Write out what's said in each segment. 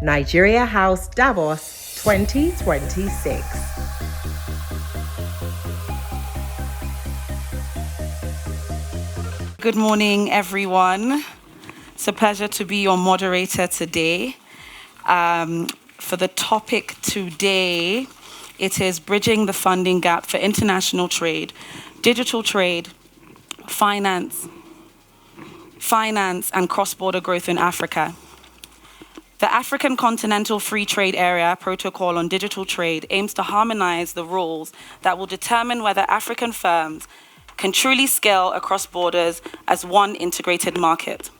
Nigeria House Davos 2026. Good morning, everyone. It's a pleasure to be your moderator today. For the topic today, it is bridging the funding gap for international trade, digital trade, finance, and cross-border growth in Africa. The African Continental Free Trade Area Protocol on Digital Trade aims to harmonize the rules that will determine whether African firms can truly scale across borders as one integrated market,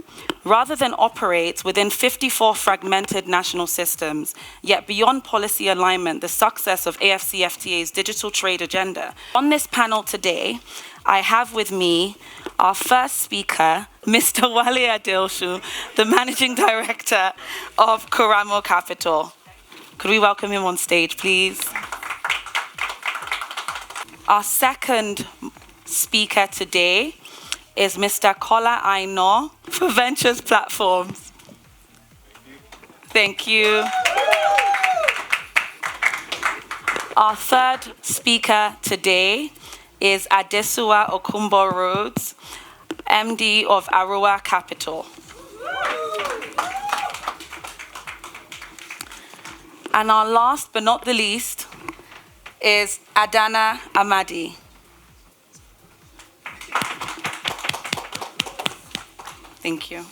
rather than operate within 54 fragmented national systems. Yet beyond policy alignment, the success of AfCFTA's digital trade agenda. On this panel today, I have with me our first speaker, Mr. Wale Adeosun, the Managing Director of Kuramo Capital. Could we welcome him on stage, please? Our second speaker today is Mr. Kola Aino for Ventures Platforms. Thank you. Our third speaker today is Adesua Okumbo Rhodes, MD of Arua Capital. And our last but not the least is Adana Amadi. Thank you.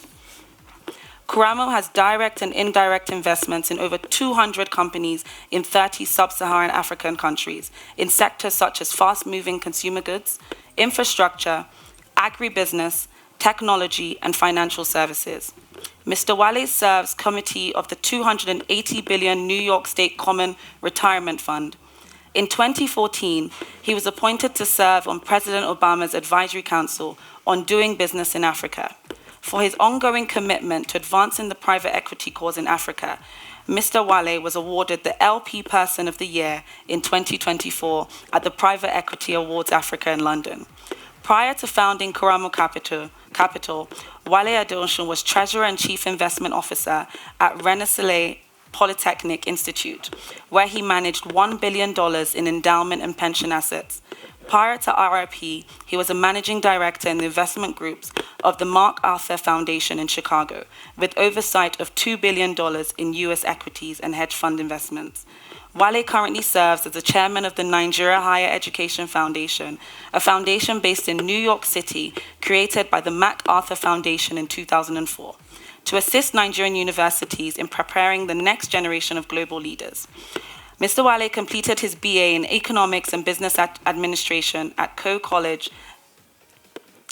Kuramo has direct and indirect investments in over 200 companies in 30 sub-Saharan African countries in sectors such as fast-moving consumer goods, infrastructure, agribusiness, technology, and financial services. Mr. Wale serves committee of the $280 billion New York State Common Retirement Fund. In 2014, he was appointed to serve on President Obama's Advisory Council on Doing Business in Africa. For his ongoing commitment to advancing the private equity cause in Africa, Mr. Wale was awarded the LP Person of the Year in 2024 at the Private Equity Awards Africa in London. Prior to founding Kuramo Capital, Wale Adeosun was Treasurer and Chief Investment Officer at Rensselaer Polytechnic Institute, where he managed $1 billion in endowment and pension assets. Prior to RIP, he was a managing director in the investment groups of the MacArthur Foundation in Chicago, with oversight of $2 billion in U.S. equities and hedge fund investments. Wale currently serves as the chairman of the Nigeria Higher Education Foundation, a foundation based in New York City, created by the MacArthur Foundation in 2004, to assist Nigerian universities in preparing the next generation of global leaders. Mr. Wale completed his BA in Economics and Business Administration at Coe College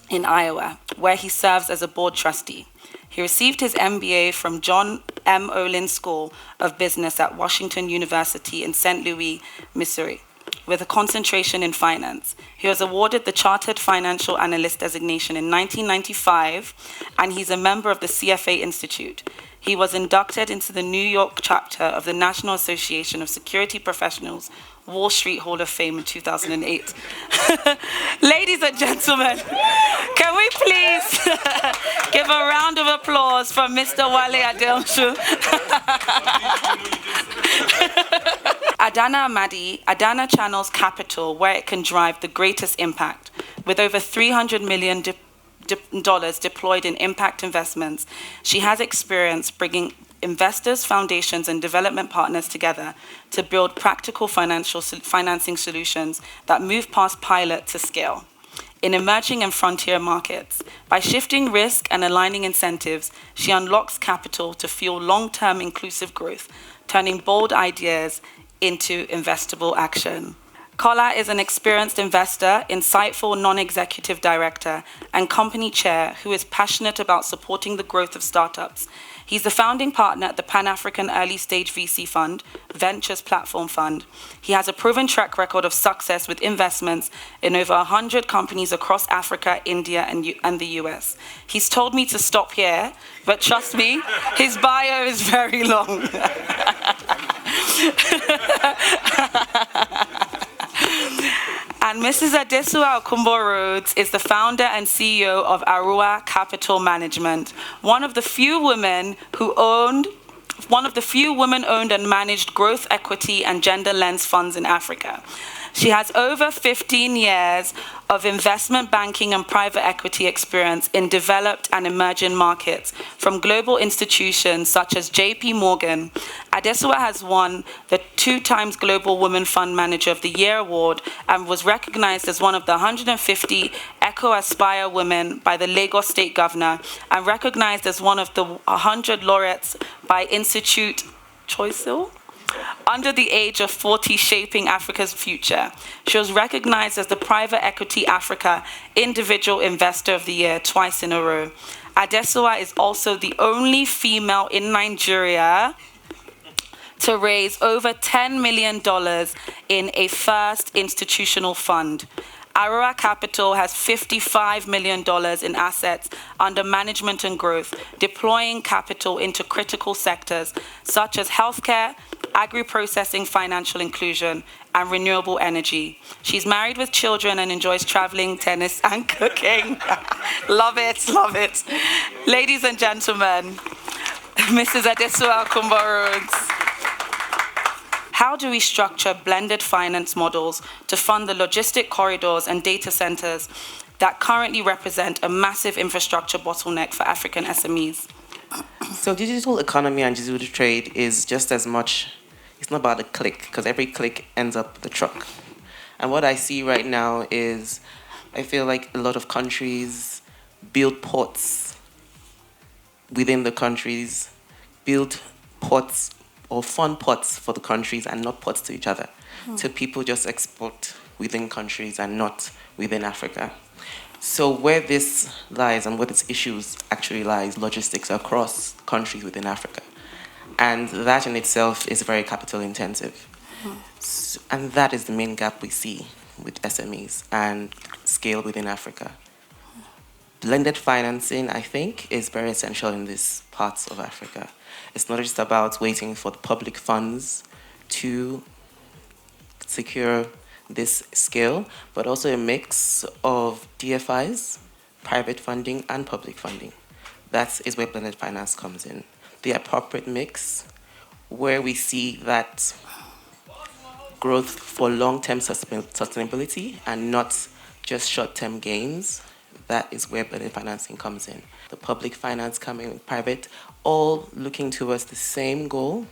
in Iowa, where he serves as a board trustee. He received his MBA from John M. Olin School of Business at Washington University in St. Louis, Missouri, with a concentration in finance. He was awarded the Chartered Financial Analyst designation in 1995, and he's a member of the CFA Institute. He was inducted into the New York chapter of the National Association of Security Professionals Wall Street Hall of Fame in 2008. Ladies and gentlemen, can we please give a round of applause for Mr. Wale Adeosun? Adana Amadi, Adana channels capital where it can drive the greatest impact, with over $300 million deployed in impact investments. She has experience bringing investors, foundations, and development partners together to build practical financing solutions that move past pilot to scale in emerging and frontier markets. By shifting risk and aligning incentives, she unlocks capital to fuel long-term inclusive growth, turning bold ideas into investable action. Kola is an experienced investor, insightful non-executive director, and company chair who is passionate about supporting the growth of startups. He's the founding partner at the Pan-African Early Stage VC Fund, Ventures Platform Fund. He has a proven track record of success with investments in over 100 companies across Africa, India, and the US. He's told me to stop here, but trust me, his bio is very long. And Mrs. Adesua Okumbo Rhodes is the founder and CEO of Arua Capital Management, one of the few women who owned one of the few women-owned and managed growth equity and gender lens funds in Africa. She has over 15 years of investment banking and private equity experience in developed and emerging markets from global institutions such as JP Morgan. Adesuwa has won the 2 times Global Women Fund Manager of the Year award and was recognized as one of the 150 Eco Aspire women by the Lagos State Governor and recognized as one of the 100 laureates by Institute Choisil under the age of 40 shaping Africa's future. She was recognized as the Private Equity Africa Individual Investor of the Year twice in a row. Adesuwa is also the only female in Nigeria to raise over $10 million in a first institutional fund. Aurora Capital has $55 million in assets under management and growth, deploying capital into critical sectors such as healthcare, agri-processing, financial inclusion, and renewable energy. She's married with children and enjoys traveling, tennis, and cooking. Love it, love it. Ladies and gentlemen, Mrs. Adesuwa Okunbo-Rhodes. How do we structure blended finance models to fund the logistic corridors and data centers that currently represent a massive infrastructure bottleneck for African SMEs? So digital economy and digital trade is just as much, it's not about a click, because every click ends up the truck. And what I see right now is, I feel like a lot of countries build ports within the countries, build ports or fund ports for the countries and not ports to each other. So people just export within countries and not within Africa. So where this lies and what its issues actually lies, logistics across countries within Africa. And that in itself is very capital intensive. So, and that is the main gap we see with SMEs and scale within Africa. Blended financing, I think, is very essential in these parts of Africa. It's not just about waiting for the public funds to secure this scale, but also a mix of DFIs, private funding, and public funding. That is where blended finance comes in. The appropriate mix, where we see that growth for long-term sustainability and not just short-term gains, that is where blended financing comes in. The public finance coming with private, all looking towards the same goal,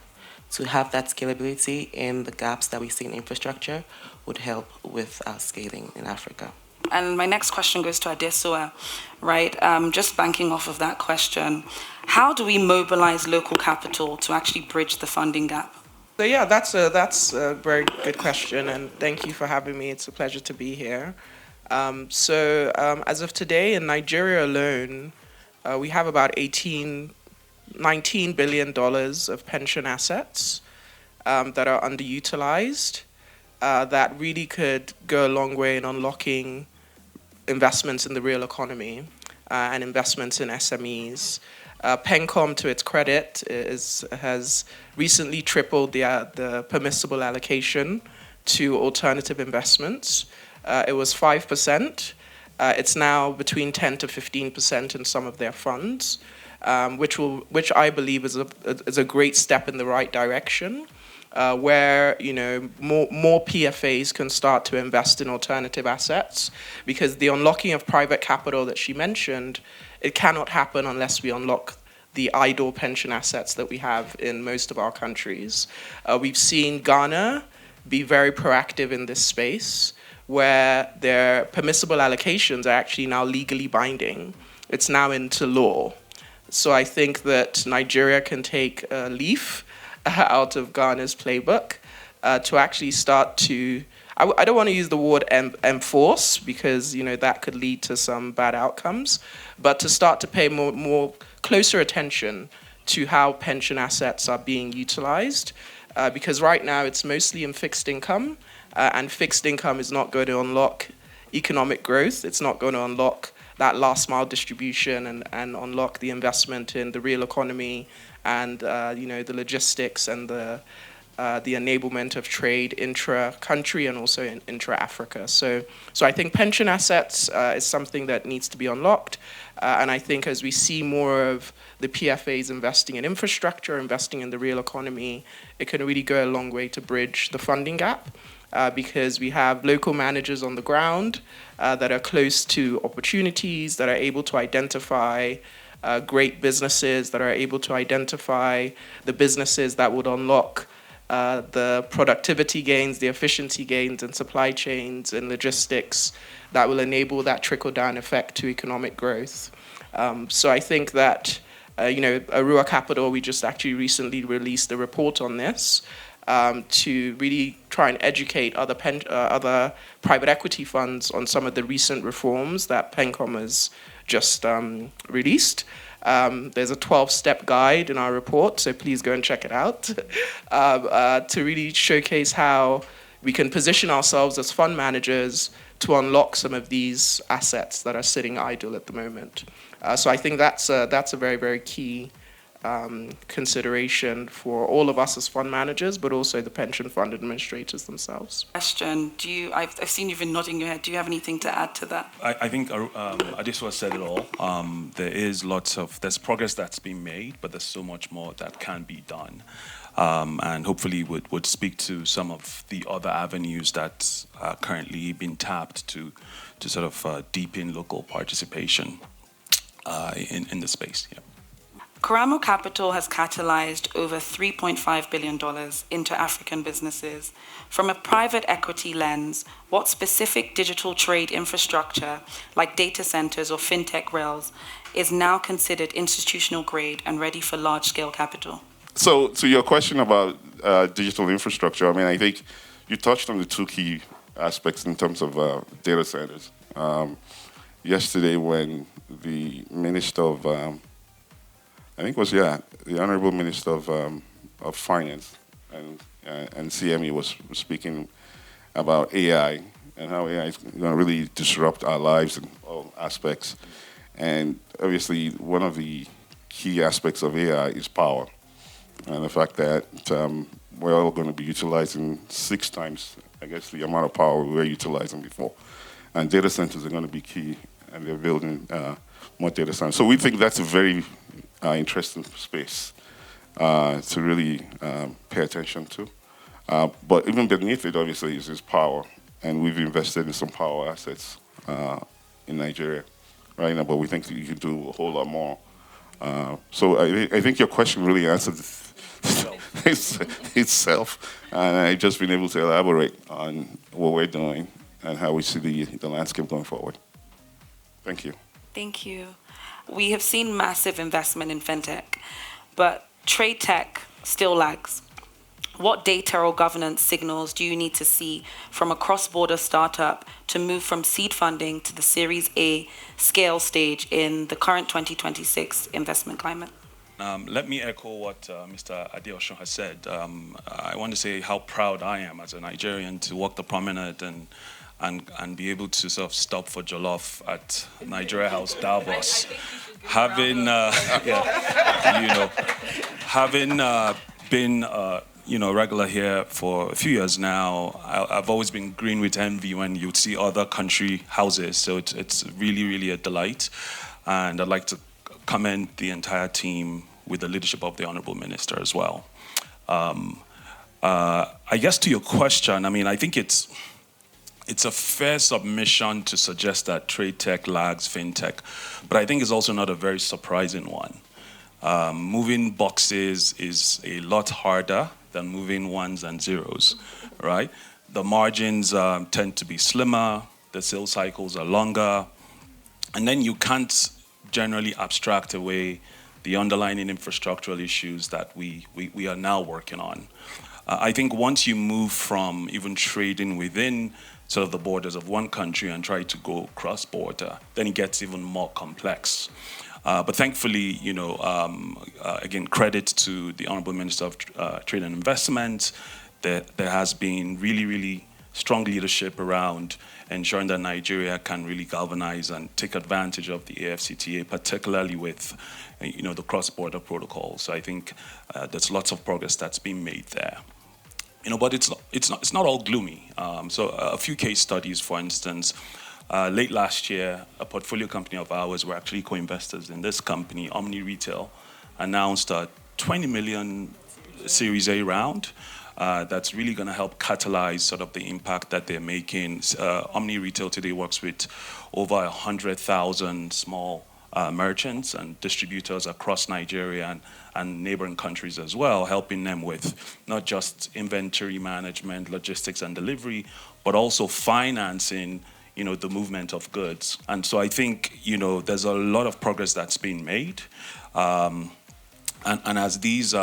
to have that scalability in the gaps that we see in infrastructure would help with our scaling in Africa. And my next question goes to Adesuwa, right? Just banking off of that question, how do we mobilize local capital to actually bridge the funding gap? So yeah, that's a very good question, and thank you for having me. It's a pleasure to be here. As of today, in Nigeria alone, we have about $19 billion of pension assets that are underutilized, that really could go a long way in unlocking investments in the real economy and investments in SMEs. PENCOM, to its credit, has recently tripled the permissible allocation to alternative investments. It was 5%. It's now between 10 to 15% in some of their funds, which I believe is a great step in the right direction, where more PFAs can start to invest in alternative assets, because the unlocking of private capital that she mentioned, it cannot happen unless we unlock the idle pension assets that we have in most of our countries. We've seen Ghana be very proactive in this space, where their permissible allocations are actually now legally binding. It's now into law. So I think that Nigeria can take a leaf out of Ghana's playbook to actually start to, I don't want to use the word enforce, because that could lead to some bad outcomes, but to start to pay more closer attention to how pension assets are being utilized, because right now it's mostly in fixed income, and fixed income is not going to unlock economic growth. It's not going to unlock that last mile distribution and unlock the investment in the real economy and the logistics and the the enablement of trade intra-country and also intra-Africa. So I think pension assets is something that needs to be unlocked. And I think as we see more of the PFAs investing in infrastructure, investing in the real economy, it can really go a long way to bridge the funding gap. Because we have local managers on the ground that are close to opportunities, that are able to identify great businesses, that are able to identify the businesses that would unlock the productivity gains, the efficiency gains in supply chains and logistics that will enable that trickle-down effect to economic growth. So I think that, Arua Capital, we just actually recently released a report on this, to really try and educate other private equity funds on some of the recent reforms that PenCom has just released. There's a 12-step guide in our report, so please go and check it out, to really showcase how we can position ourselves as fund managers to unlock some of these assets that are sitting idle at the moment. So I think that's a very, very key consideration for all of us as fund managers, but also the pension fund administrators themselves. Question, I've seen you've been nodding your head. Do you have anything to add to that? I think Adesua said it all. There's progress that's been made, but there's so much more that can be done. And hopefully would speak to some of the other avenues that are currently being tapped to sort of deepen local participation in the space. Yeah. Karamo Capital has catalyzed over $3.5 billion into African businesses. From a private equity lens, what specific digital trade infrastructure, like data centers or fintech rails, is now considered institutional grade and ready for large-scale capital? So to your question about digital infrastructure, I mean, I think you touched on the two key aspects in terms of data centers. Yesterday, when the Minister of the Honorable Minister of Finance and CME was speaking about AI and how AI is going to really disrupt our lives in all aspects. And obviously, one of the key aspects of AI is power, and the fact that we're all going to be utilizing 6 times, I guess, the amount of power we were utilizing before. And data centers are going to be key, and they're building more data centers. So we think that's a very interesting space to really pay attention to. But even beneath it, obviously, is power. And we've invested in some power assets in Nigeria right now, but we think you can do a whole lot more. So I think your question really answered itself, and I've just been able to elaborate on what we're doing and how we see the landscape going forward. Thank you. Thank you. We have seen massive investment in fintech, but trade tech still lags. What data or governance signals do you need to see from a cross-border startup to move from seed funding to the Series A scale stage in the current 2026 investment climate? Let me echo what Mr. Adeosun has said. I want to say how proud I am as a Nigerian to walk the promenade and be able to sort of stop for jollof at Nigeria House Davos. Having been regular here for a few years now, I've always been green with envy when you'd see other country houses. So it's really, really a delight. And I'd like to commend the entire team with the leadership of the Honorable Minister as well. I guess to your question, I mean, I think it's a fair submission to suggest that trade tech lags fintech, but I think it's also not a very surprising one. Moving boxes is a lot harder than moving ones and zeros, right? The margins tend to be slimmer, the sales cycles are longer, and then you can't generally abstract away the underlying infrastructural issues that we are now working on. I think once you move from even trading within sort of the borders of one country and try to go cross-border, then it gets even more complex. But thankfully, again, credit to the Honorable Minister of Trade and Investment. There has been really, really strong leadership around ensuring that Nigeria can really galvanize and take advantage of the AFCTA, particularly with, the cross-border protocol. So I think there's lots of progress that's been made there. but it's not all gloomy. So a few case studies, for instance, late last year, a portfolio company of ours were actually co-investors in this company, Omni Retail, announced a 20 million Series A round. That's really going to help catalyze sort of the impact that they're making. Omni Retail today works with over 100,000 small merchants and distributors across Nigeria and neighboring countries as well, helping them with not just inventory management, logistics and delivery, but also financing, the movement of goods. And so I think, there's a lot of progress that's been made. And as these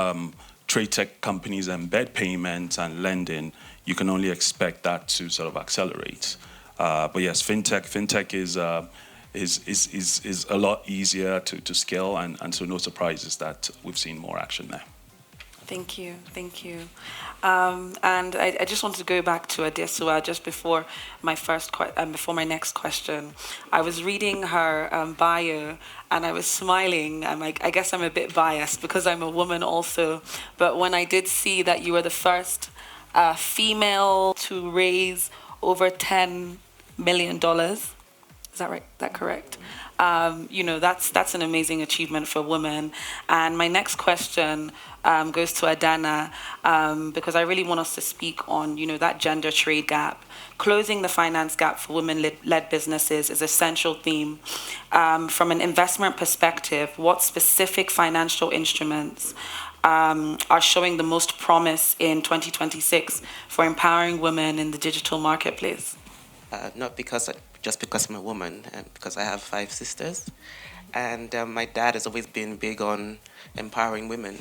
trade tech companies embed payments and lending, you can only expect that to sort of accelerate. But yes, fintech is a lot easier to scale, and so no surprises that we've seen more action there. Thank you. And I just wanted to go back to Adesua just before my next question. I was reading her bio and I was smiling. I guess I'm a bit biased because I'm a woman also. But when I did see that you were the first female to raise over $10 million, is that right? Is that correct? That's an amazing achievement for women. And my next question goes to Adana, because I really want us to speak on, that gender trade gap. Closing the finance gap for women-led businesses is a central theme. From an investment perspective, what specific financial instruments are showing the most promise in 2026 for empowering women in the digital marketplace? Not just because I'm a woman, because I have 5 sisters. And my dad has always been big on empowering women.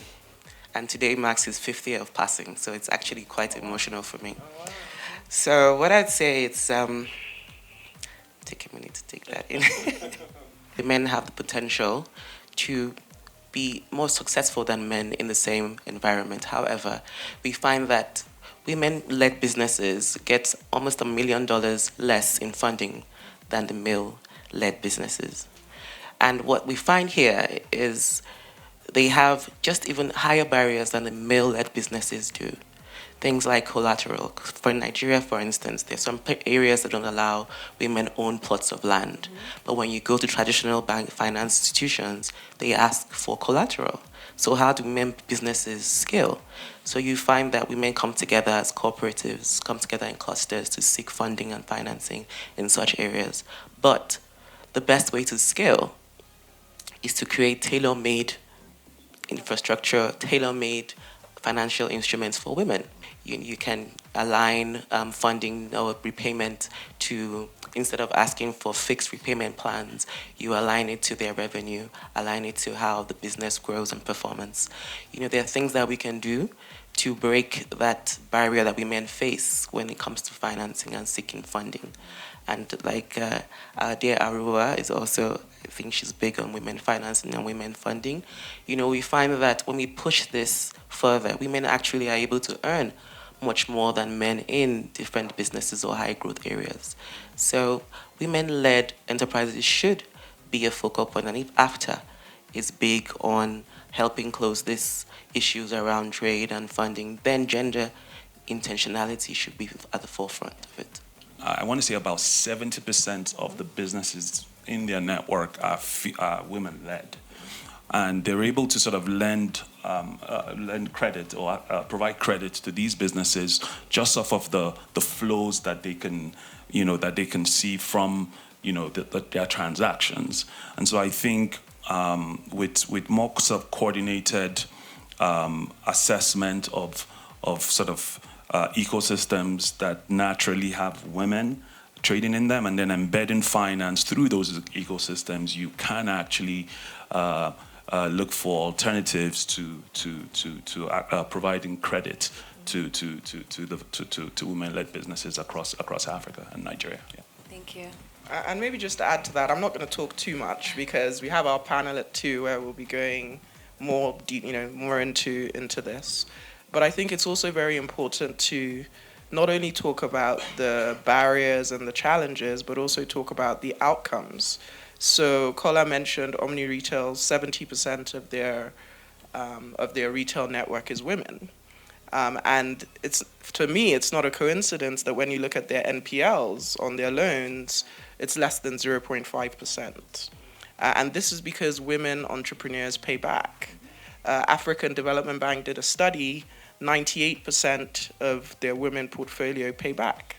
And today marks his 5th year of passing, so it's actually quite emotional for me. So what I'd say is, take a minute to take that in. The men have the potential to be more successful than men in the same environment. However, we find that women-led businesses get almost $1 million less in funding than the male-led businesses. And what we find here is they have just even higher barriers than the male-led businesses do. Things like collateral. For Nigeria, for instance, there's some areas that don't allow women-own plots of land. But when you go to traditional bank finance institutions, they ask for collateral. So how do women businesses scale? So you find that women come together as cooperatives, come together in clusters to seek funding and financing in such areas. But the best way to scale is to create tailor-made infrastructure, tailor-made financial instruments for women. You can align funding or repayment to, instead of asking for fixed repayment plans, you align it to their revenue, align it to how the business grows and performance. There are things that we can do to break that barrier that women face when it comes to financing and seeking funding. And like our dear Arua is also, I think she's big on women financing and women funding. We find that when we push this further, women actually are able to earn much more than men in different businesses or high growth areas. So women-led enterprises should be a focal point, and if AFTA is big on helping close these issues around trade and funding, then gender intentionality should be at the forefront of it. I want to say about 70% of the businesses in their network are women-led. And they're able to sort of lend credit or provide credit to these businesses just off of the flows that they can, that they can see from, their transactions. And so I think with more sort of coordinated assessment of sort of ecosystems that naturally have women trading in them, and then embedding finance through those ecosystems, you can actually look for alternatives to providing credit to women-led businesses across Africa and Nigeria. Yeah. Thank you. And maybe just to add to that, I'm not going to talk too much because we have our panel at 2 where we'll be going more deep, more into this. But I think it's also very important to not only talk about the barriers and the challenges, but also talk about the outcomes. So Kola mentioned Omni Retail, 70% of their retail network is women. And to me, it's not a coincidence that when you look at their NPLs on their loans, it's less than 0.5%. And this is because women entrepreneurs pay back. African Development Bank did a study, 98% of their women portfolio pay back.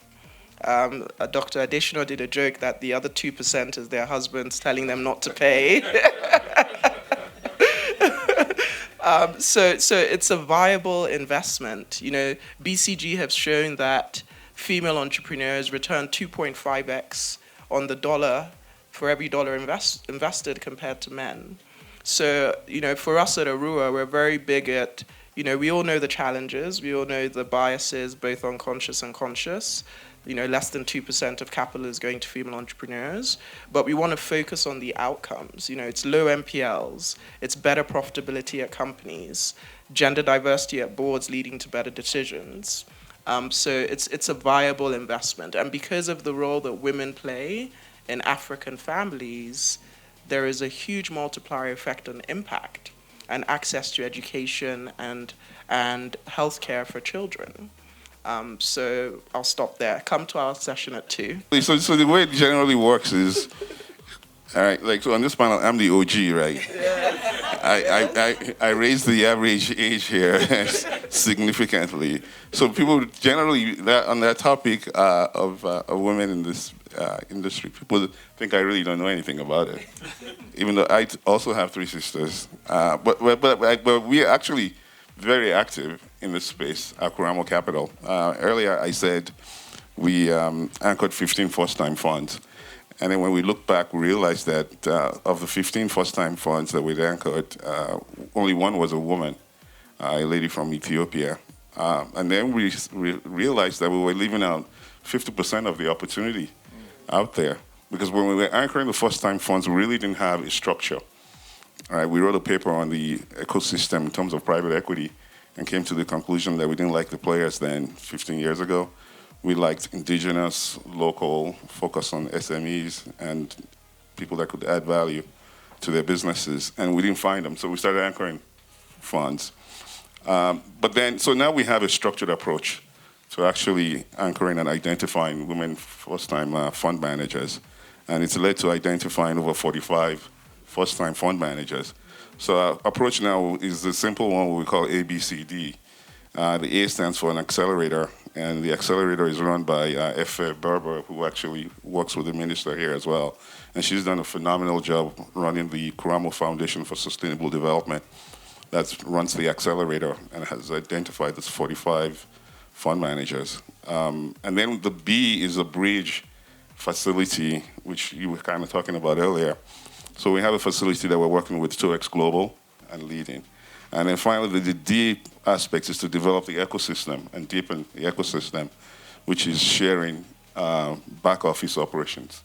Dr. Adesina did a joke that the other 2% is their husbands telling them not to pay. So it's a viable investment. You know, BCG have shown that female entrepreneurs return 2.5x on the dollar for every dollar invested compared to men. So, you know, for us at Arua, we're very big at, you know, we all know the challenges, we all know the biases, both unconscious and conscious. You know, less than 2% of capital is going to female entrepreneurs, but we want to focus on the outcomes. You know, it's low NPLs, it's better profitability at companies, gender diversity at boards leading to better decisions. So it's a viable investment. And because of the role that women play in African families, there is a huge multiplier effect on impact and access to education and healthcare for children. So I'll stop there. Come to our session at 2. So the way it generally works is, all right, like, so on this panel, I'm the OG, right? I raised the average age here significantly. So people generally, on that topic of women in this industry, people think I really don't know anything about it, even though I also have 3 sisters. But we are actually very active in this space at Kuramo Capital. Earlier I said we anchored 15 first-time funds. And then when we look back, we realized that of the 15 first-time funds that we'd anchored, only one was a woman, a lady from Ethiopia. And then we realized that we were leaving out 50% of the opportunity out there. Because when we were anchoring the first-time funds, we really didn't have a structure. All right, we wrote a paper on the ecosystem in terms of private equity and came to the conclusion that we didn't like the players then 15 years ago. We liked indigenous, local, focus on SMEs and people that could add value to their businesses. And we didn't find them, so we started anchoring funds. So now we have a structured approach to actually anchoring and identifying women first-time fund managers. And it's led to identifying over 45 first-time fund managers. So our approach now is the simple one we call ABCD. The A stands for an accelerator, and the accelerator is run by Efe Berber, who actually works with the minister here as well. And she's done a phenomenal job running the Kuramo Foundation for Sustainable Development that runs the accelerator and has identified this 45 fund managers. And then the B is a bridge facility, which you were kind of talking about earlier. So we have a facility that we're working with 2X Global and leading. And then finally, the D aspect is to develop the ecosystem and deepen the ecosystem, which is sharing back office operations,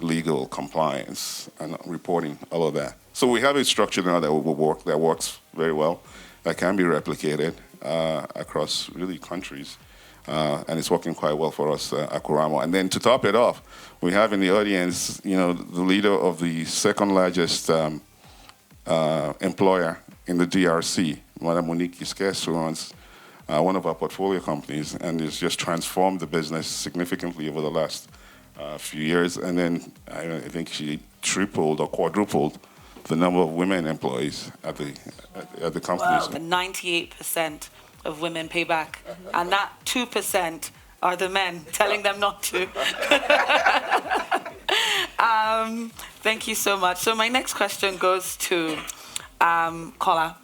legal, compliance, and reporting, all of that. So we have a structure now that works very well, that can be replicated across really countries. And it's working quite well for us at Kuramo. And then to top it off, we have in the audience, you know, the leader of the second largest employer in the DRC, Madame Monique Gisquez, who runs one of our portfolio companies and has just transformed the business significantly over the last few years. And then I think she tripled or quadrupled the number of women employees at the companies. Wow, 98% of women pay back, and that 2% are the men telling them not to. Thank you so much. So my next question goes to Kola.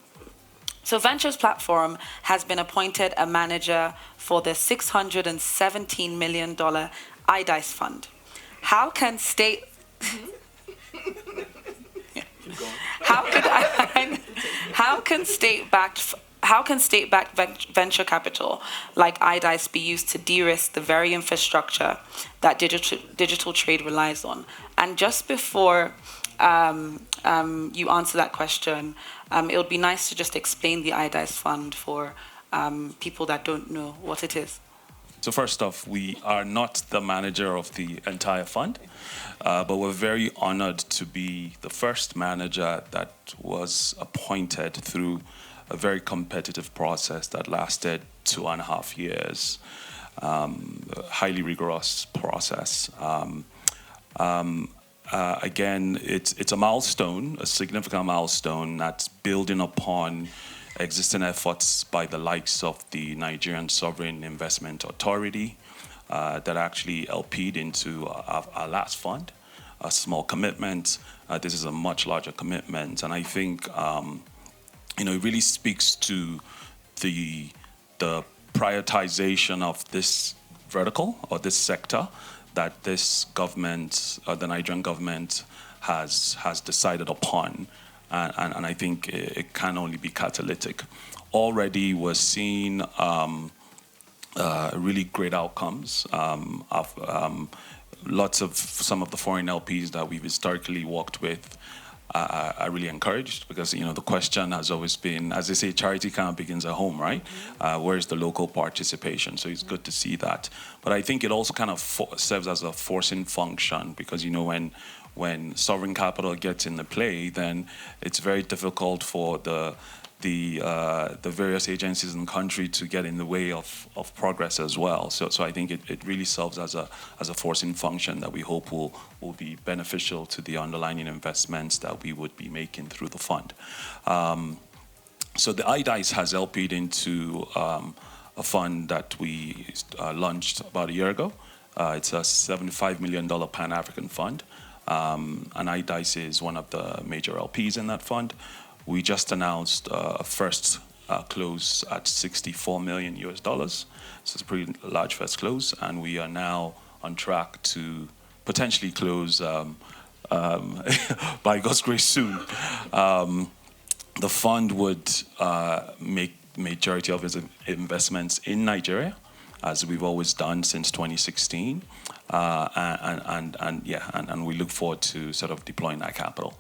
So Ventures Platform has been appointed a manager for the $617 million IDICE fund. How can state... How can state-backed venture capital like IDICE be used to de-risk the very infrastructure that digital trade relies on? And just before you answer that question, it would be nice to just explain the IDICE fund for people that don't know what it is. So first off, we are not the manager of the entire fund, but we're very honored to be the first manager that was appointed through a very competitive process that lasted 2.5 years. Highly rigorous process. Again, it's a milestone, a significant milestone that's building upon existing efforts by the likes of the Nigerian Sovereign Investment Authority that actually LP'd into our last fund, a small commitment. This is a much larger commitment, and I think it really speaks to the prioritization of this vertical or this sector that this government, the Nigerian government, has decided upon, and I think it can only be catalytic. Already, we're seeing really great outcomes of lots of some of the foreign LPs that we've historically worked with. Are really encouraged because the question has always been, as they say, charity kind of begins at home, right? Where is the local participation? So it's good to see that. But I think it also kind of serves as a forcing function because when sovereign capital gets into play, then it's very difficult for the various agencies in the country to get in the way of progress as well. So I think it really serves as a forcing function that we hope will be beneficial to the underlying investments that we would be making through the fund. So the iDice has LP'd into a fund that we launched about a year ago. It's a $75 million Pan-African fund. And iDice is one of the major LPs in that fund. We just announced a first close at $64 million. So it's a pretty large first close, and we are now on track to potentially close by God's grace soon. The fund would make majority of its investments in Nigeria, as we've always done since 2016. And we look forward to sort of deploying that capital.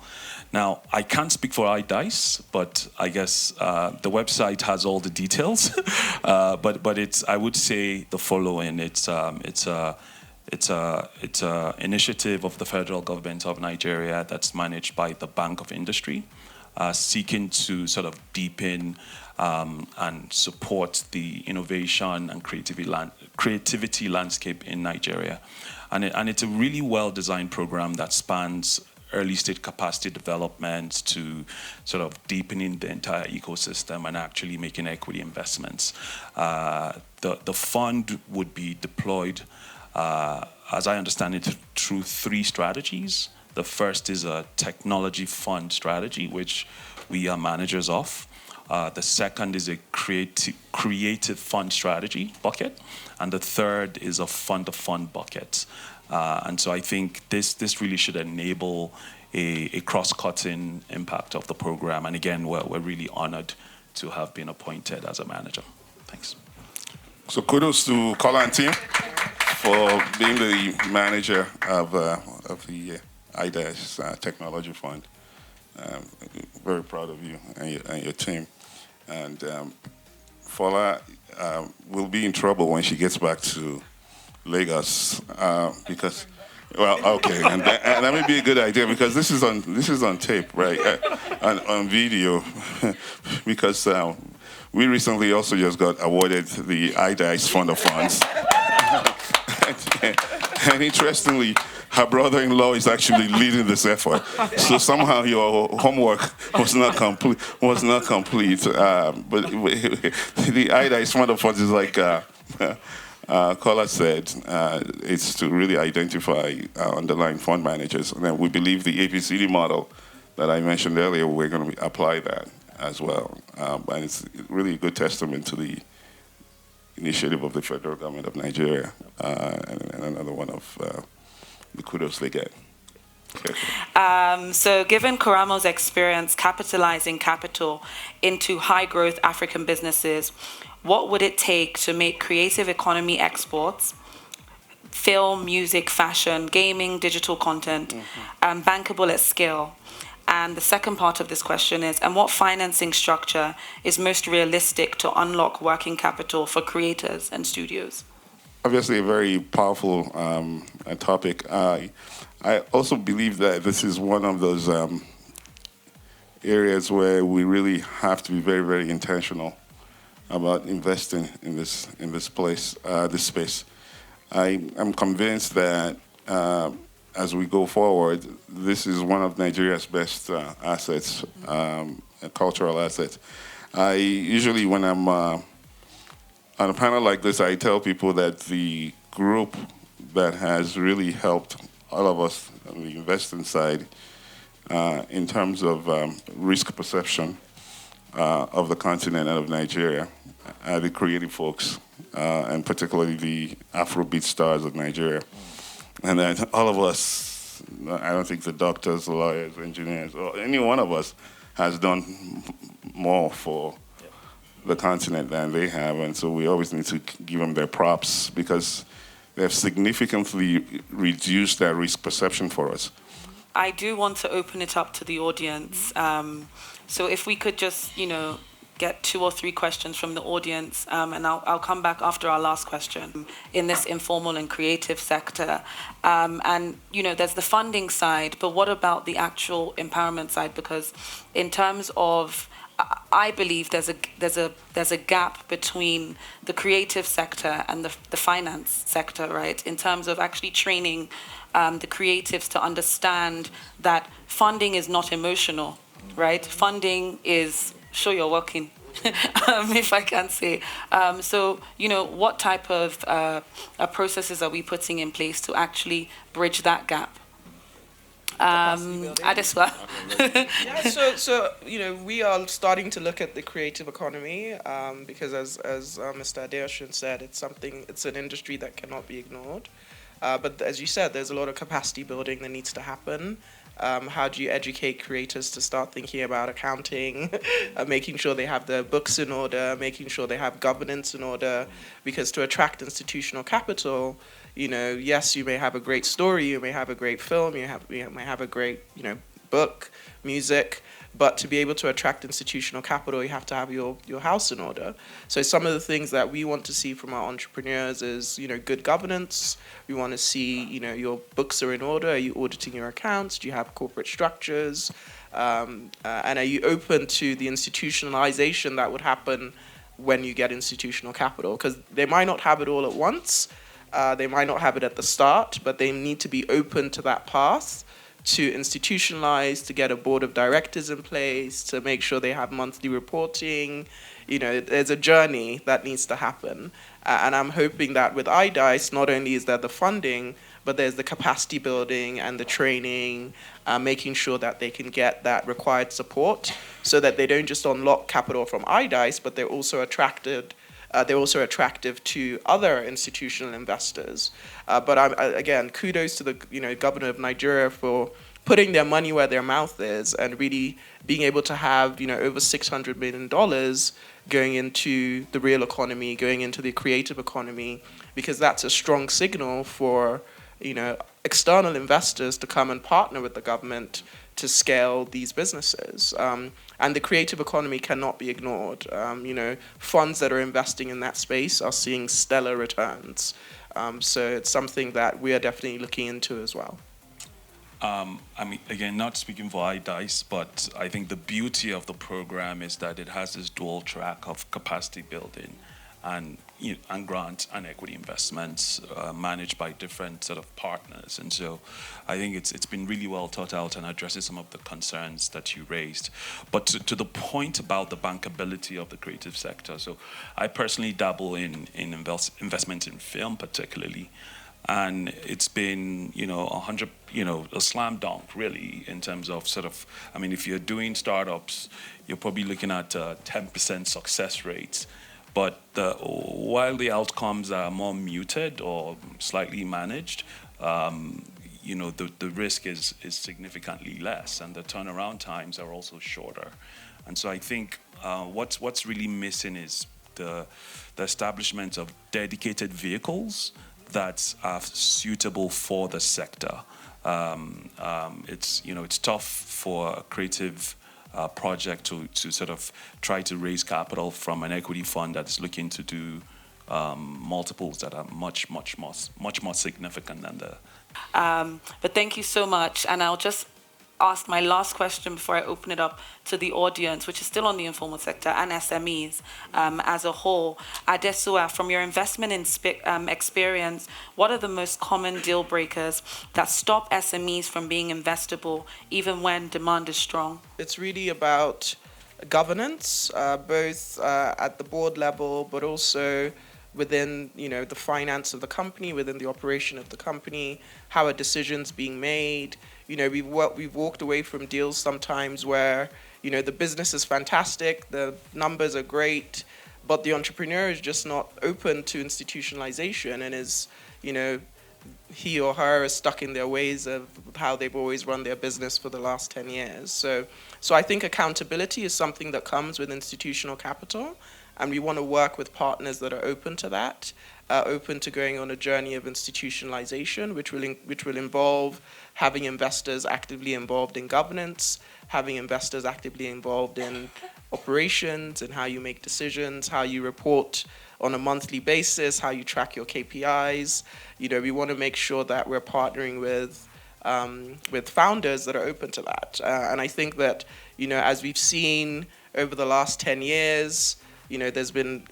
Now, I can't speak for iDice, but I guess the website has all the details. But it's, I would say, the following: it's a initiative of the federal government of Nigeria that's managed by the Bank of Industry, seeking to sort of deepen and support the innovation and creativity landscape in Nigeria. And it's a really well-designed program that spans early stage capacity development to sort of deepening the entire ecosystem and actually making equity investments. The fund would be deployed, as I understand it, through 3 strategies. The first is a technology fund strategy, which we are managers of. The second is a creative fund strategy bucket. And the third is a fund-to-fund bucket. And so I think this really should enable a cross-cutting impact of the program. And again, we're really honored to have been appointed as a manager. Thanks. So kudos to Kola and team for being the manager of the iDice Technology Fund. Very proud of you and your team. And Fola will be in trouble when she gets back to Lagos because, well, okay, and that may be a good idea because this is on tape, right? On video, because we recently also just got awarded the iDice Fund of Funds, and interestingly, her brother-in-law is actually leading this effort. So somehow your homework was not complete. But the iDice Fund of Funds is like Kola said, it's to really identify underlying fund managers. And then we believe the APCD model that I mentioned earlier, we're going to apply that as well. And it's really a good testament to the initiative of the federal government of Nigeria, and another one of the kudos they get. So given Karamo's experience capitalizing capital into high-growth African businesses, what would it take to make creative economy exports, film, music, fashion, gaming, digital content, bankable at scale? And the second part of this question is, and what financing structure is most realistic to unlock working capital for creators and studios? Obviously, a very powerful topic. I also believe that this is one of those areas where we really have to be very, very intentional about investing in this place, this space. I am convinced that as we go forward, this is one of Nigeria's best assets, cultural assets. I usually, when I'm on a panel like this, I tell people that the group that has really helped all of us on the investing side in terms of risk perception of the continent and of Nigeria are the creative folks, and particularly the Afrobeat stars of Nigeria. And then all of us, I don't think the doctors, lawyers, engineers, or any one of us has done more for the continent than they have. And so we always need to give them their props because they've significantly reduced their risk perception for us. I do want to open it up to the audience. So if we could just, get 2 or 3 questions from the audience, and I'll come back after our last question. In this informal and creative sector, and there's the funding side, but what about the actual empowerment side? Because in terms of, I believe there's a gap between the creative sector and the finance sector, right? In terms of actually training the creatives to understand that funding is not emotional, right? Funding is, sure, you're working, if I can say. So, what type of processes are we putting in place to actually bridge that gap? Adeswa. Yeah, so we are starting to look at the creative economy because as Mr. Adeosun said, it's an industry that cannot be ignored. But as you said, there's a lot of capacity building that needs to happen. How do you educate creators to start thinking about accounting, making sure they have their books in order, making sure they have governance in order? Because to attract institutional capital, yes, you may have a great story, you may have a great film, you may have a great, book, music, but to be able to attract institutional capital, you have to have your house in order. So some of the things that we want to see from our entrepreneurs is, good governance. We want to see, your books are in order. Are you auditing your accounts? Do you have corporate structures? And are you open to the institutionalization that would happen when you get institutional capital? Because they might not have it all at once. They might not have it at the start, but they need to be open to that path, to institutionalize, to get a board of directors in place, to make sure they have monthly reporting. There's a journey that needs to happen. And I'm hoping that with iDice, not only is there the funding, but there's the capacity building and the training, making sure that they can get that required support so that they don't just unlock capital from iDice, but they're also attractive to other institutional investors. But again, kudos to the governor of Nigeria for putting their money where their mouth is and really being able to have over $600 million going into the real economy, going into the creative economy, because that's a strong signal for external investors to come and partner with the government to scale these businesses. And the creative economy cannot be ignored. Funds that are investing in that space are seeing stellar returns. So it's something that we are definitely looking into as well. Again, not speaking for iDice, but I think the beauty of the program is that it has this dual track of capacity building and grant and equity investments managed by different sort of partners. And so I think it's been really well thought out and addresses some of the concerns that you raised. But to the point about the bankability of the creative sector, so I personally dabble in investment in film particularly. And it's been, a slam dunk, really, in terms of if you're doing startups, you're probably looking at 10% success rates. But while the outcomes are more muted or slightly managed, the risk is significantly less, and the turnaround times are also shorter. And so I think what's really missing is the establishment of dedicated vehicles that are suitable for the sector. It's tough for a creative project to sort of try to raise capital from an equity fund that's looking to do multiples that are much more significant than the. But thank you so much, and I'll just ask my last question before I open it up to the audience, which is still on the informal sector and SMEs as a whole. Adesua, from your investment experience, what are the most common deal breakers that stop SMEs from being investable even when demand is strong? It's really about governance, both at the board level, but also within the finance of the company, within the operation of the company. How are decisions being made? We've walked away from deals sometimes where the business is fantastic, the numbers are great, but the entrepreneur is just not open to institutionalization and is he or her is stuck in their ways of how they've always run their business for the last 10 years. So I think accountability is something that comes with institutional capital, and we want to work with partners that are open to that, open to going on a journey of institutionalization, which will involve having investors actively involved in governance, having investors actively involved in operations and how you make decisions, how you report on a monthly basis, how you track your KPIs. We want to make sure that we're partnering with founders that are open to that. And I think that, as we've seen over the last 10 years, there's been,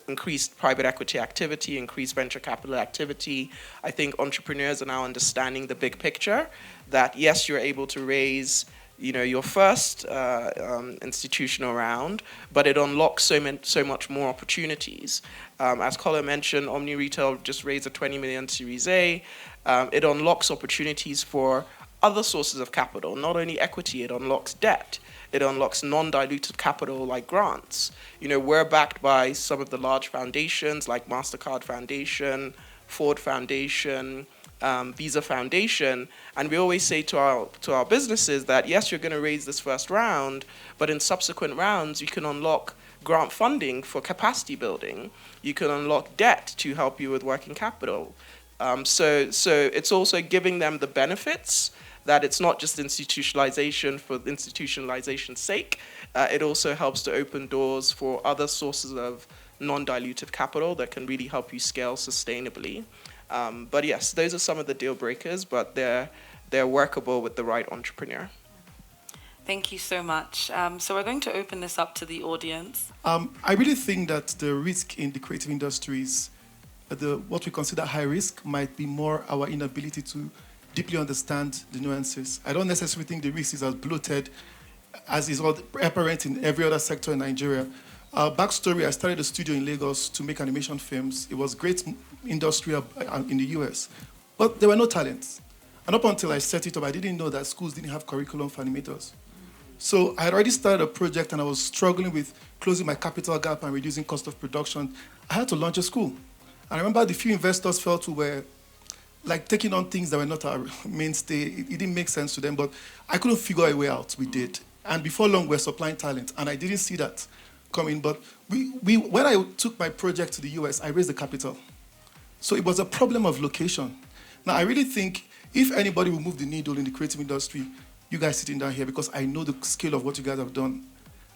increased private equity activity, increased venture capital activity. I think entrepreneurs are now understanding the big picture, that yes, you're able to raise your first institutional round, but it unlocks so much more opportunities. As Colin mentioned, Omni Retail just raised a 20 million Series A. It unlocks opportunities for other sources of capital, not only equity, it unlocks debt. It unlocks non-dilutive capital like grants. We're backed by some of the large foundations like MasterCard Foundation, Ford Foundation, Visa Foundation, and we always say to our businesses that yes, you're going to raise this first round, but in subsequent rounds you can unlock grant funding for capacity building. You can unlock debt to help you with working capital. So it's also giving them the benefits that it's not just institutionalization for institutionalization's sake. It also helps to open doors for other sources of non-dilutive capital that can really help you scale sustainably. But yes, those are some of the deal breakers, but they're workable with the right entrepreneur. Thank you so much. So we're going to open this up to the audience. I really think that the risk in the creative industries, what we consider high risk, might be more our inability to deeply understand the nuances. I don't necessarily think the risk is as bloated as is apparent in every other sector in Nigeria. Backstory, I started a studio in Lagos to make animation films. It was great industry in the US, but there were no talents. And up until I set it up, I didn't know that schools didn't have curriculum for animators. So I had already started a project and I was struggling with closing my capital gap and reducing cost of production. I had to launch a school. I remember the few investors felt we were like taking on things that were not our mainstay. It didn't make sense to them, but I couldn't figure a way out. We did. And before long, we're supplying talent. And I didn't see that coming. But when I took my project to the US, I raised the capital. So it was a problem of location. Now, I really think if anybody will move the needle in the creative industry, you guys sitting down here, because I know the scale of what you guys have done.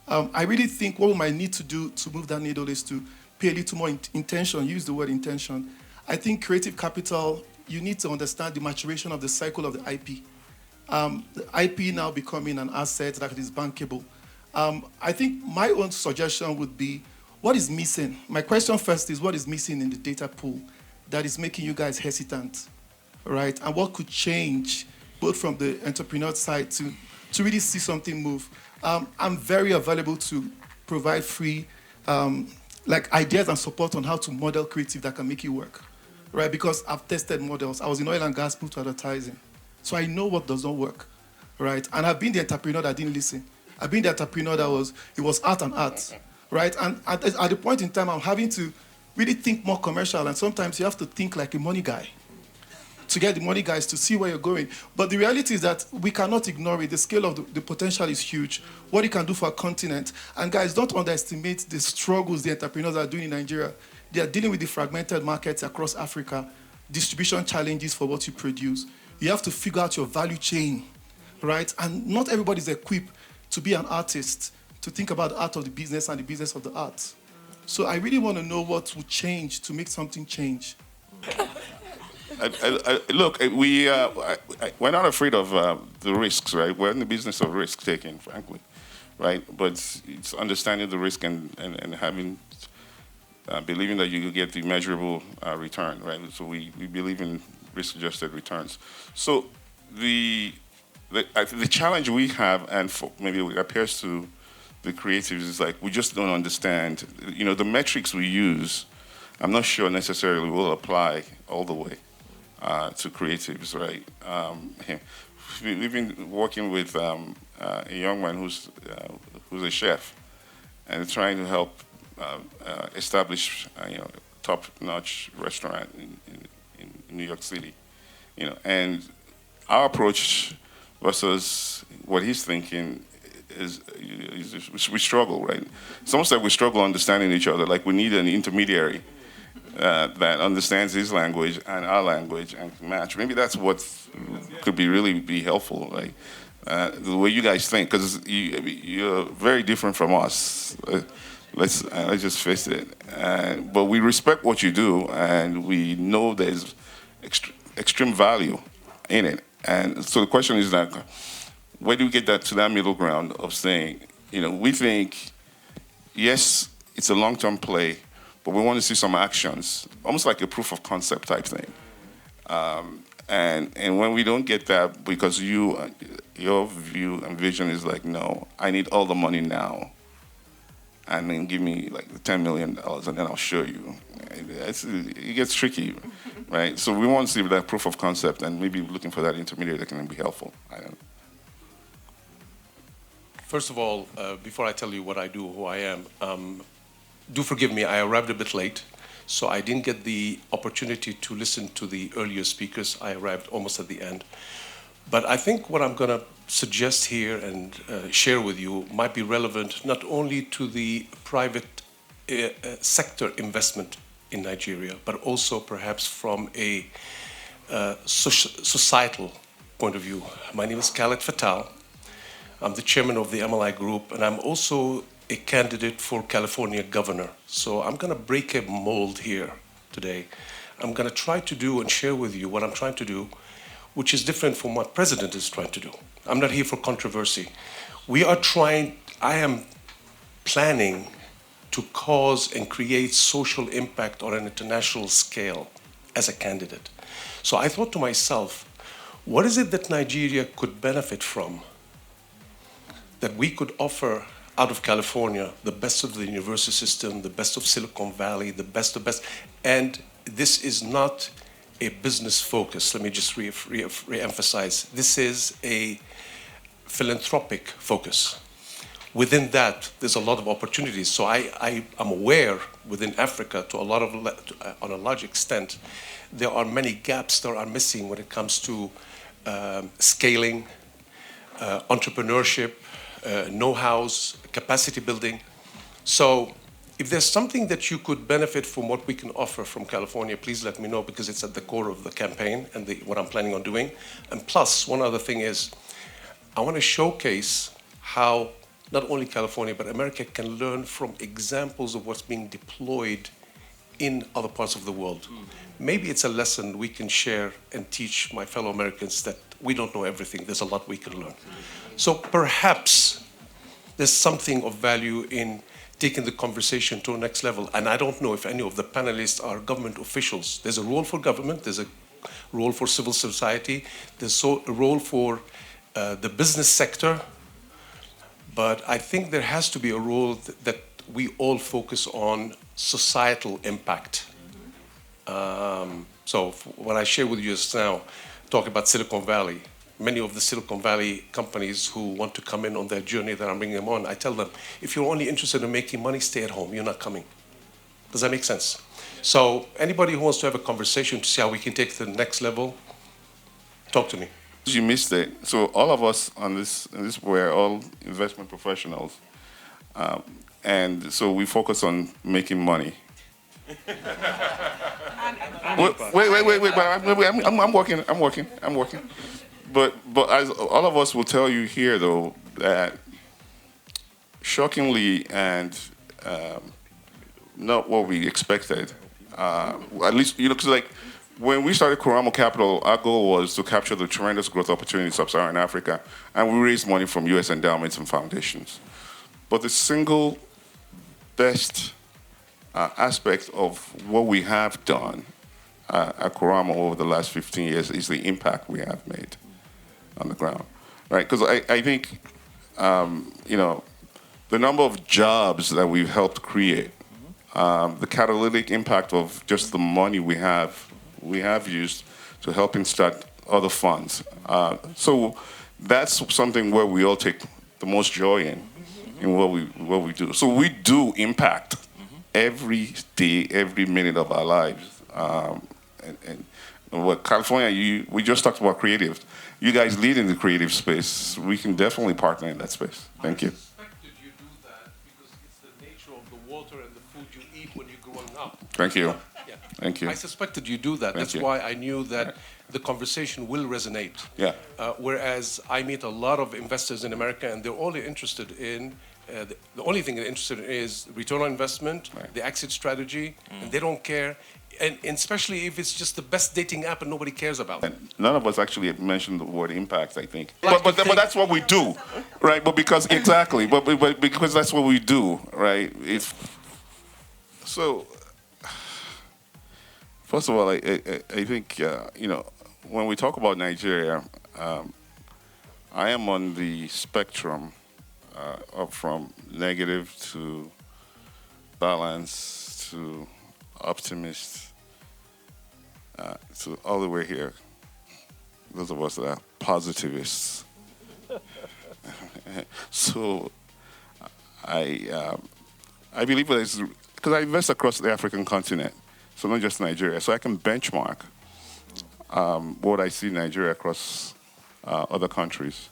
I really think what we might need to do to move that needle is to pay a little more intention, use the word intention. I think creative capital, you need to understand the maturation of the cycle of the IP. The IP now becoming an asset that is bankable. I think my own suggestion would be, what is missing? My question first is, what is missing in the data pool that is making you guys hesitant, right? And what could change, both from the entrepreneur side to really see something move? I'm very available to provide free ideas and support on how to model creative that can make it work. Right, because I've tested models. I was in oil and gas, moved to advertising. So I know what does not work, right? And I've been the entrepreneur that didn't listen. I've been the entrepreneur that it was art and art, right? And at the point in time, I'm having to really think more commercial, and sometimes you have to think like a money guy to get the money guys to see where you're going. But the reality is that we cannot ignore it. The scale of the potential is huge. What it can do for a continent. And guys, don't underestimate the struggles the entrepreneurs are doing in Nigeria. They are dealing with the fragmented markets across Africa, distribution challenges for what you produce. You have to figure out your value chain, right? And not everybody's equipped to be an artist, to think about the art of the business and the business of the art. So I really want to know what will change to make something change. Look, we're not afraid of the risks, right? We're in the business of risk taking, frankly, right? But it's understanding the risk and having believing that you will get the measurable return, right? So we believe in risk-adjusted returns. So the challenge we have, and maybe it appears to the creatives, is like we just don't understand. The metrics we use, I'm not sure necessarily will apply all the way to creatives, right? We've been working with a young man who's a chef and trying to help establish top-notch restaurant in New York City, and our approach versus what he's thinking is we struggle, right? It's almost like we struggle understanding each other. Like we need an intermediary that understands his language and our language and can match. Maybe that's what could really be helpful, like the way you guys think, because you're very different from us. Let's just face it. But we respect what you do, and we know there's extreme value in it. And so the question is that, where do we get to that middle ground of saying, we think, yes, it's a long-term play, but we want to see some actions, almost like a proof of concept type thing. And when we don't get that, because your view and vision is like, no, I need all the money now, and then give me like $10 million, and then I'll show you. It gets tricky, right? So we want to see that proof of concept, and maybe looking for that intermediary that can be helpful. I don't know. First of all, before I tell you what I do, who I am, do forgive me, I arrived a bit late, so I didn't get the opportunity to listen to the earlier speakers. I arrived almost at the end. But I think what I'm going to suggest here and share with you might be relevant not only to the private sector investment in Nigeria, but also perhaps from a societal point of view. My name is Khaled Fatal. I'm the chairman of the MLI Group, and I'm also a candidate for California governor. So I'm going to break a mold here today. I'm going to try to do and share with you what I'm trying to do, which is different from what President is trying to do. I'm not here for controversy. I am planning to cause and create social impact on an international scale as a candidate. So I thought to myself, what is it that Nigeria could benefit from that we could offer out of California, the best of the university system, the best of Silicon Valley, the best. And this is not a business focus. Let me just re-emphasize. This is a philanthropic focus. Within that, there's a lot of opportunities. So I'm aware within Africa, on a large extent, there are many gaps that are missing when it comes to scaling, entrepreneurship, know-hows, capacity building. So if there's something that you could benefit from what we can offer from California, please let me know, because it's at the core of the campaign and what I'm planning on doing. And plus, one other thing is, I want to showcase how not only California, but America can learn from examples of what's being deployed in other parts of the world. Maybe it's a lesson we can share and teach my fellow Americans that we don't know everything. There's a lot we can learn. So perhaps there's something of value in taking the conversation to a next level. And I don't know if any of the panelists are government officials. There's a role for government, there's a role for civil society, there's a role for the business sector. But I think there has to be a role that we all focus on societal impact. So what I share with you just now, talk about Silicon Valley. Many of the Silicon Valley companies who want to come in on their journey that I'm bringing them on, I tell them, if you're only interested in making money, stay at home. You're not coming. Does that make sense? So anybody who wants to have a conversation to see how we can take it to the next level, talk to me. You missed it. So all of us on this we're all investment professionals, and so we focus on making money. Wait! But I'm working. But as all of us will tell you here, though, that shockingly and not what we expected. At least, 'cause like when we started Kuramo Capital, our goal was to capture the tremendous growth opportunity in sub-Saharan Africa, and we raised money from U.S. endowments and foundations. But the single best aspect of what we have done at Kuramo over the last 15 years is the impact we have made on the ground, right? Because I think, the number of jobs that we've helped create, the catalytic impact of just the money we have used to helping start other funds. So that's something where we all take the most joy in what we do. So we do impact every day, every minute of our lives. And what California, we just talked about creative. You guys lead in the creative space. We can definitely partner in that space. Thank you. I suspected you do that because it's the nature of the water and the food you eat when you're growing up. Thank you. Yeah. Thank you. I suspected you do that. Thank That's you. why I knew that the conversation will resonate. Yeah. Whereas I meet a lot of investors in America, and they're only interested in the only thing they're interested in is return on investment, the exit strategy, and they don't care. And especially if it's just the best dating app and nobody cares about it. And none of us actually mentioned the word impact, I think. But that's what we do, right? But because because that's what we do, right? So, first of all, I think when we talk about Nigeria, I am on the spectrum of from negative to balance to optimist. So all the way here, those of us that are positivists. So I believe that it's because I invest across the African continent, so not just Nigeria. So I can benchmark what I see in Nigeria across other countries,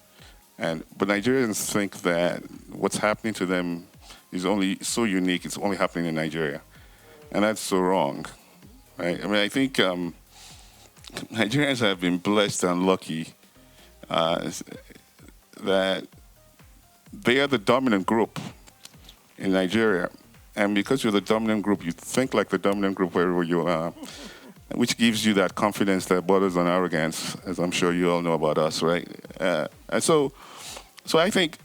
but Nigerians think that what's happening to them is only so unique. It's only happening in Nigeria, and that's so wrong. Right? I mean, I think Nigerians have been blessed and lucky that they are the dominant group in Nigeria. And because you're the dominant group, you think like the dominant group wherever you are, which gives you that confidence that borders on arrogance, as I'm sure you all know about us, right? And so I think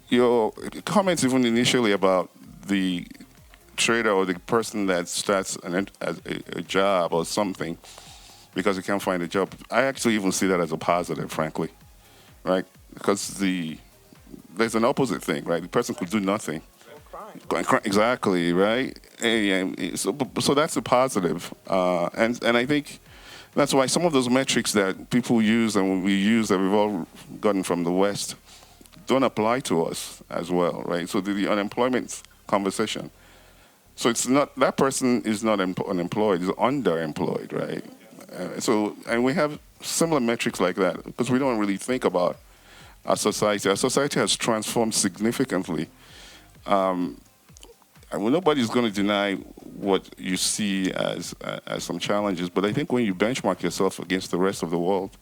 your comments even initially about the trader or the person that starts a job or something because he can't find a job, I actually even see that as a positive, frankly, right? Because there's an opposite thing, right? The person could do nothing. Exactly, right? And so that's a positive. And I think that's why some of those metrics that people use and we use that we've all gotten from the West don't apply to us as well, right? So the unemployment conversation. So it's not, that person is not unemployed, he's underemployed, right? And we have similar metrics like that because we don't really think about our society. Our society has transformed significantly. And nobody's going to deny what you see as some challenges, but I think when you benchmark yourself against the rest of the world,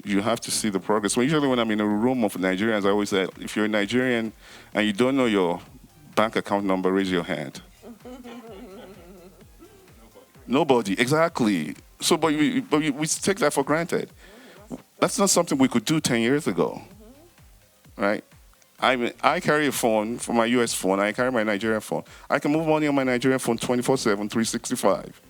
you have to see the progress. Usually when I'm in a room of Nigerians, I always say, if you're a Nigerian and you don't know your bank account number, raise your hand. Nobody, exactly. So, but we take that for granted. That's not something we could do 10 years ago, right? I carry a phone for my US phone. I carry my Nigerian phone. I can move money on my Nigerian phone 24/7, 365.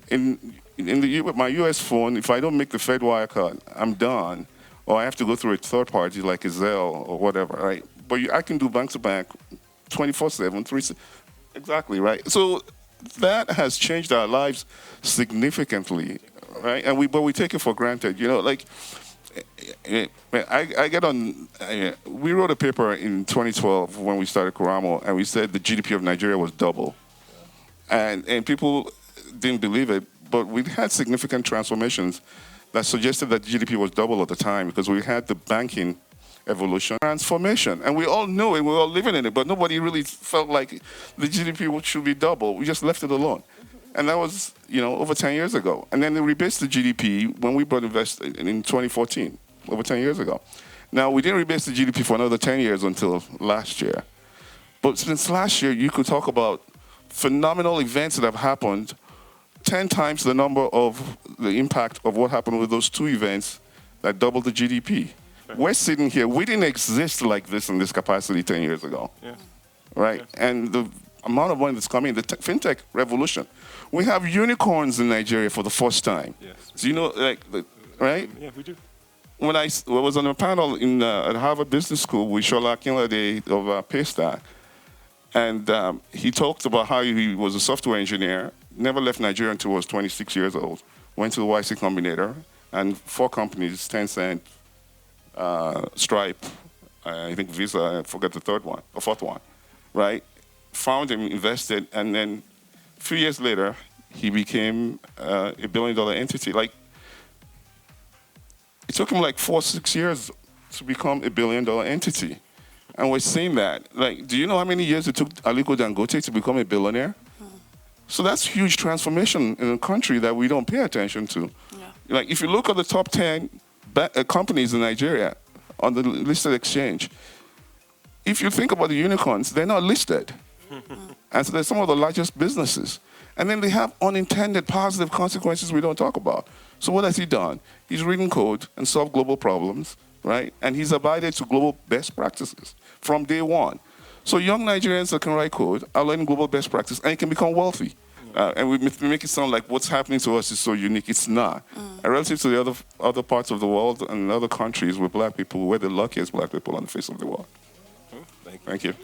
With my US phone, if I don't make the Fed wire cut, I'm done. Or I have to go through a third party like a Zelle or whatever, right? But I can do bank to bank 24/7, 365. Exactly, right? So that has changed our lives significantly, right? But we take it for granted, like I get on. We wrote a paper in 2012 when we started Kuramo, and we said the GDP of Nigeria was double, and people didn't believe it. But we had significant transformations that suggested that GDP was double at the time because we had the banking evolution transformation, and we all know it. We're all living in it, but nobody really felt like the GDP should be double. We just left it alone. And that was, over 10 years ago. And then they rebased the GDP when we brought investment in 2014, over 10 years ago. Now, we didn't rebase the GDP for another 10 years until last year. But since last year, you could talk about phenomenal events that have happened 10 times the number of the impact of what happened with those two events that doubled the GDP. We're sitting here, we didn't exist like this in this capacity 10 years ago, right? And the amount of money that's coming, the fintech revolution. We have unicorns in Nigeria for the first time. So you know, like, right? Yeah, we do. When I was on a panel at Harvard Business School with Shola Akinlade of Paystack, and he talked about how he was a software engineer, never left Nigeria until he was 26 years old, went to the YC Combinator, and 4 companies, Tencent, Stripe, I think Visa, I forget the fourth one, right? Found him, invested, and then a few years later, he became a billion-dollar entity. Like, it took him like 4 or 6 years to become a billion-dollar entity. And we're seeing that. Like, do you know how many years it took Aliko Dangote to become a billionaire? So that's huge transformation in a country that we don't pay attention to. Like, if you look at the top 10 companies in Nigeria on the listed exchange, if you think about the unicorns, they're not listed. And so they're some of the largest businesses. And then they have unintended positive consequences we don't talk about. So what has he done? He's written code and solved global problems, right? And he's abided to global best practices from day one. So young Nigerians that can write code are learning global best practice and can become wealthy. And we make it sound like what's happening to us is so unique. It's not. And relative to the other parts of the world and other countries with black people, we're the luckiest black people on the face of the world. Thank you. Thank you.